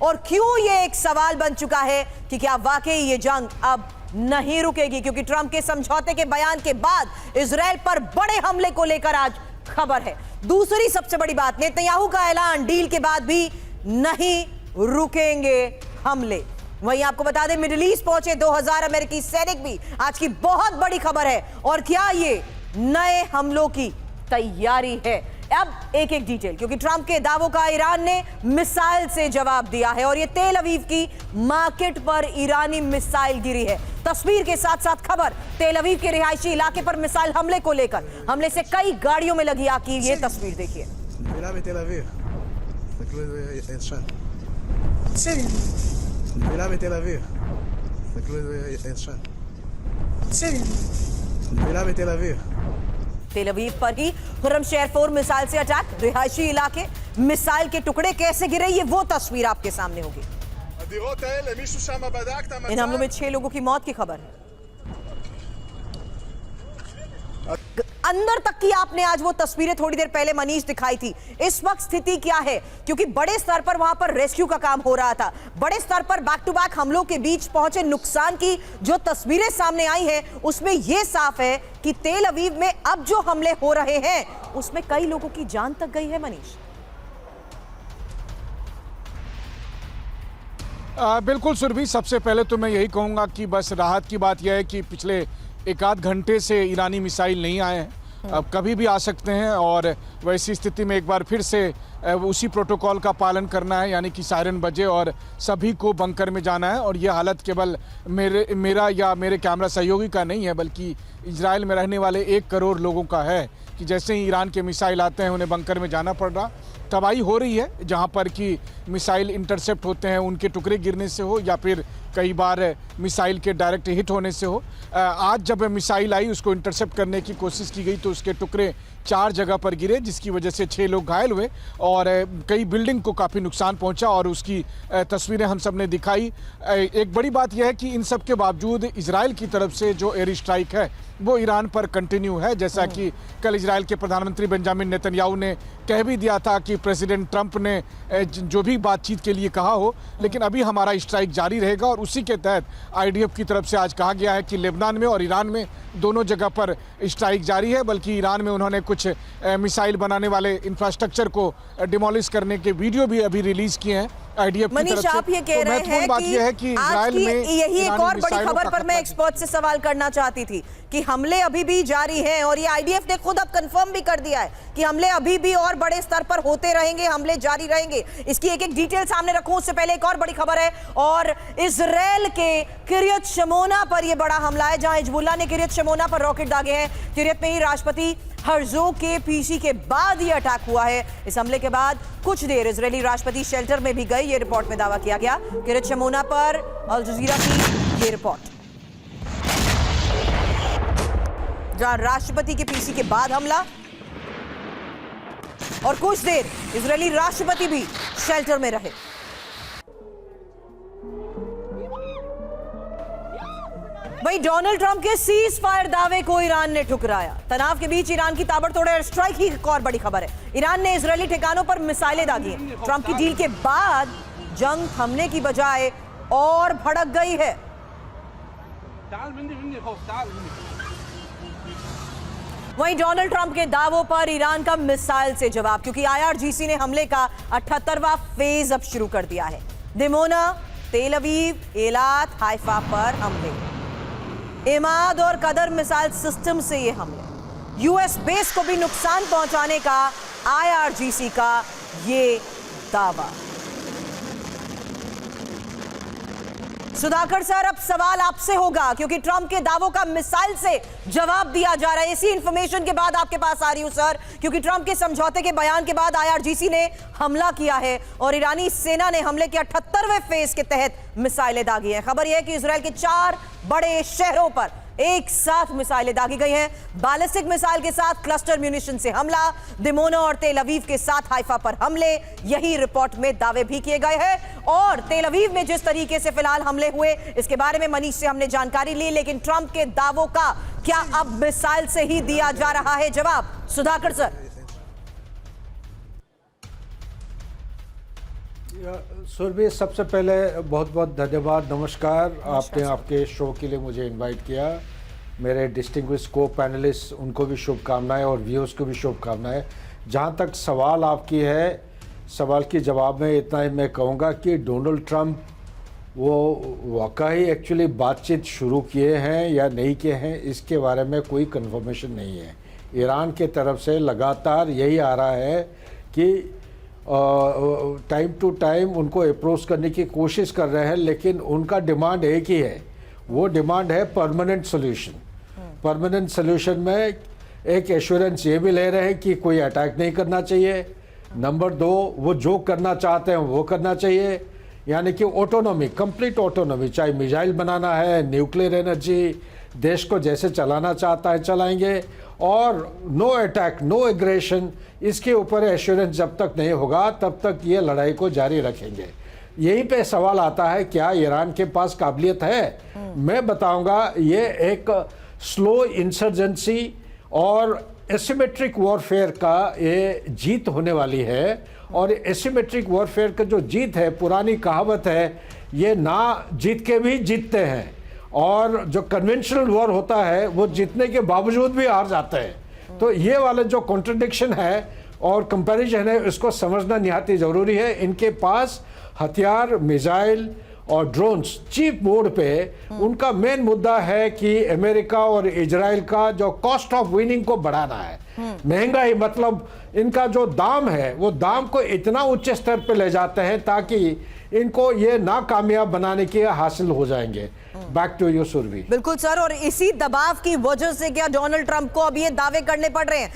और क्यों ये एक सवाल बन चुका है कि क्या वाकई ये जंग अब नहीं रुकेगी, क्योंकि ट्रंप के समझौते के बयान के बाद इजराइल पर बड़े हमले को लेकर आज खबर है। दूसरी सबसे बड़ी बात, नेतन्याहू का ऐलान, डील के बाद भी नहीं रुकेंगे हमले। वहीं आपको बता दें, मिडिल ईस्ट पहुंचे 2000 अमेरिकी सैनिक भी आज की बहुत बड़ी खबर है। और क्या ये नए हमलों की तैयारी है? अब एक एक डिटेल, क्योंकि ट्रंप के दावों का ईरान ने मिसाइल से जवाब दिया है और ये तेल अवीव की मार्केट पर ईरानी मिसाइल गिरी है। तस्वीर के साथ साथ खबर तेल अवीव के रिहायशी इलाके पर मिसाइल हमले को लेकर, हमले से कई गाड़ियों में लगी आग की ये तस्वीर देखिए। तेल अवीव पर ही खुर्रम शेर 4 मिसाइल से अटैक, रिहायशी इलाके, मिसाइल के टुकड़े कैसे गिरे ये वो तस्वीर आपके सामने होगी। इन हमलों में 6 लोगों की मौत की खबर है। अंदर तक की आपने आज वो तस्वीरें थोड़ी देर पहले मनीष दिखाई थी। इस वक्त स्थिति क्या है, क्योंकि बड़े स्तर पर वहां पर रेस्क्यू का काम हो रहा था, बड़े स्तर पर बैक टू बैक हमलों के बीच पहुंचे नुकसान की जो तस्वीरें सामने आई हैं उसमें यह साफ है कि तेल अवीव में अब जो हमले हो रहे हैं उसमें कई लोगों की जान तक गई है। मनीष, बिल्कुल सुरभि, सबसे पहले तो मैं यही कहूंगा कि बस राहत की बात यह है कि पिछले एक आध घंटे से ईरानी मिसाइल नहीं आए हैं, अब कभी भी आ सकते हैं। और वैसी स्थिति में एक बार फिर से उसी प्रोटोकॉल का पालन करना है, यानी कि सायरन बजे और सभी को बंकर में जाना है। और ये हालत केवल मेरा या मेरे कैमरा सहयोगी का नहीं है, बल्कि इजराइल में रहने वाले 1 करोड़ लोगों का है कि जैसे ही ईरान के मिसाइल आते हैं उन्हें बंकर में जाना पड़ रहा। तबाही हो रही है जहां पर कि मिसाइल इंटरसेप्ट होते हैं, उनके टुकड़े गिरने से हो या फिर कई बार मिसाइल के डायरेक्ट हिट होने से हो। आज जब मिसाइल आई उसको इंटरसेप्ट करने की कोशिश की गई तो उसके टुकड़े 4 जगह पर गिरे, जिसकी वजह से 6 लोग घायल हुए और कई बिल्डिंग को काफ़ी नुकसान पहुंचा और उसकी तस्वीरें हम सब ने दिखाई। एक बड़ी बात यह है कि इन सब के बावजूद इजराइल की तरफ से जो एयर स्ट्राइक है वो ईरान पर कंटिन्यू है, जैसा कि कल इजराइल के प्रधानमंत्री बेंजामिन नेतन्याहू ने कह भी दिया था कि प्रेसिडेंट ट्रंप ने जो भी बातचीत के लिए कहा हो, लेकिन अभी हमारा स्ट्राइक जारी रहेगा। और उसी के तहत आईडीएफ की तरफ से आज कहा गया है कि लेबनान में और ईरान में दोनों जगह पर स्ट्राइक जारी है, बल्कि ईरान में उन्होंने कुछ मिसाइल बनाने वाले इंफ्रास्ट्रक्चर को डिमोलिश करने के वीडियो भी अभी रिलीज किए हैं आईडीएफ की तरफ से। आप ये कह रहे हैं कि इजराइल में यही एक और बड़ी खबर पर मैं एक्सपर्ट से सवाल करना चाहती थी कि हमले अभी भी जारी हैं और ये आईडीएफ ने खुद अब कंफर्म भी कर दिया है कि हमले अभी भी और बड़े स्तर पर होते रहेंगे, हमले जारी रहेंगे। इसकी एक एक डिटेल सामने रखूं उससे पहले एक और बड़ी खबर है, और इजराइल के किरियत शमोना पर यह बड़ा हमला है, जहां हिजबुल्लाह ने किरियत शमोना पर रॉकेट दागे हैं। किरियत में ही राष्ट्रपति हर्जोग के पीसी के बाद यह अटैक हुआ है। इस हमले के बाद कुछ देर इजरायली राष्ट्रपति शेल्टर में भी गए, ये रिपोर्ट में दावा किया गया। किरियत शमोना पर अल जजीरा की ये रिपोर्ट, जहां राष्ट्रपति के पीसी के बाद हमला और कुछ देर इजरायली राष्ट्रपति भी शेल्टर में रहे। वहीं डोनाल्ड ट्रंप के सीज फायर दावे को ईरान ने ठुकराया। तनाव के बीच ईरान की ताबड़तोड़ एयर स्ट्राइक की एक और बड़ी खबर है। ईरान ने इजरायली ठिकानों पर मिसाइलें दागी हैं। ट्रंप की डील के बाद जंग थमने की बजाय और भड़क गई है। वहीं डोनाल्ड ट्रंप के दावों पर ईरान का मिसाइल से जवाब, क्योंकि आईआरजीसी ने हमले का 78वां फेज अब शुरू कर दिया है। दिमोना, तेल अवीव, एलात, हाइफा पर हमले, इमाद और कदर मिसाइल सिस्टम से ये हमले, यूएस बेस को भी नुकसान पहुंचाने का आईआरजीसी का ये दावा। सुधाकर सर, अब सवाल आपसे होगा, क्योंकि ट्रंप के दावों का मिसाइल से जवाब दिया जा रहा है। इसी इंफॉर्मेशन के बाद आपके पास आ रही हूं सर, क्योंकि ट्रंप के समझौते के बयान के बाद आईआरजीसी ने हमला किया है और ईरानी सेना ने हमले के 78वें फेज के तहत मिसाइलें दागी हैं। खबर यह है कि इजराइल के 4 बड़े शहरों पर एक साथ मिसाइलें दागी गई हैं। बैलिस्टिक मिसाइल के साथ क्लस्टर म्यूनिशन से हमला, दिमोना और तेल अवीव के साथ हाइफा पर हमले, यही रिपोर्ट में दावे भी किए गए हैं। और तेल अवीव में जिस तरीके से फिलहाल हमले हुए, इसके बारे में मनीष से हमने जानकारी ली, लेकिन ट्रंप के दावों का क्या अब मिसाइल से ही दिया जा रहा है जवाब? सुधाकर सर। सुरभि, सबसे पहले बहुत बहुत धन्यवाद, नमस्कार। आपने आपके शो के लिए मुझे इनवाइट किया। मेरे डिस्टिंग्विश को पैनलिस्ट, उनको भी शुभकामनाएं और व्यूअर्स को भी शुभकामनाएं। जहां तक सवाल आपकी है, सवाल के जवाब में इतना ही मैं कहूँगा कि डोनाल्ड ट्रंप वो वाकई एक्चुअली बातचीत शुरू किए हैं या नहीं किए हैं, इसके बारे में कोई कंफर्मेशन नहीं है। ईरान के तरफ से लगातार यही आ रहा है कि टाइम टू टाइम उनको अप्रोच करने की कोशिश कर रहे हैं, लेकिन उनका डिमांड एक ही है, वो डिमांड है परमानेंट सोल्यूशन। परमानेंट सोल्यूशन में एक एश्योरेंस ये भी ले रहे हैं कि कोई अटैक नहीं करना चाहिए। नंबर 2, वो जो करना चाहते हैं वो करना चाहिए, यानी कि ऑटोनॉमी, कंप्लीट ऑटोनॉमी। चाहे मिसाइल बनाना है, न्यूक्लियर एनर्जी, देश को जैसे चलाना चाहता है चलाएंगे, और नो अटैक, नो एग्रेशन, इसके ऊपर एश्योरेंस जब तक नहीं होगा तब तक ये लड़ाई को जारी रखेंगे। यहीं पे सवाल आता है, क्या ईरान के पास काबिलियत है? मैं बताऊंगा, ये एक स्लो इंसर्जेंसी और एसिमेट्रिक वॉरफेयर का ये जीत होने वाली है। और एसिमेट्रिक वॉरफेयर का जो जीत है, पुरानी कहावत है, ये ना जीत के भी जीतते हैं, और जो कन्वेंशनल वॉर होता है वो जीतने के बावजूद भी हार जाते हैं। तो ये वाले जो कॉन्ट्रडिक्शन है और कंपैरिजन है, इसको समझना निहायत ज़रूरी है। इनके पास हथियार, मिसाइल और ड्रोन्स चीप मोड पे, उनका मेन मुद्दा है कि अमेरिका और इजराइल का जो कॉस्ट ऑफ विनिंग को बढ़ाना है। महंगाई, मतलब इनका जो दाम है, वो दाम को इतना उच्च स्तर पे ले जाते हैं ताकि इनको ये नाकामयाब बनाने के हासिल हो जाएंगे। Back to you Surabhi. बिल्कुल सर, और इसी दबाव की वजह से क्या डोनाल्ड ट्रंप को अब ये दावे करने पड़ रहे हैं?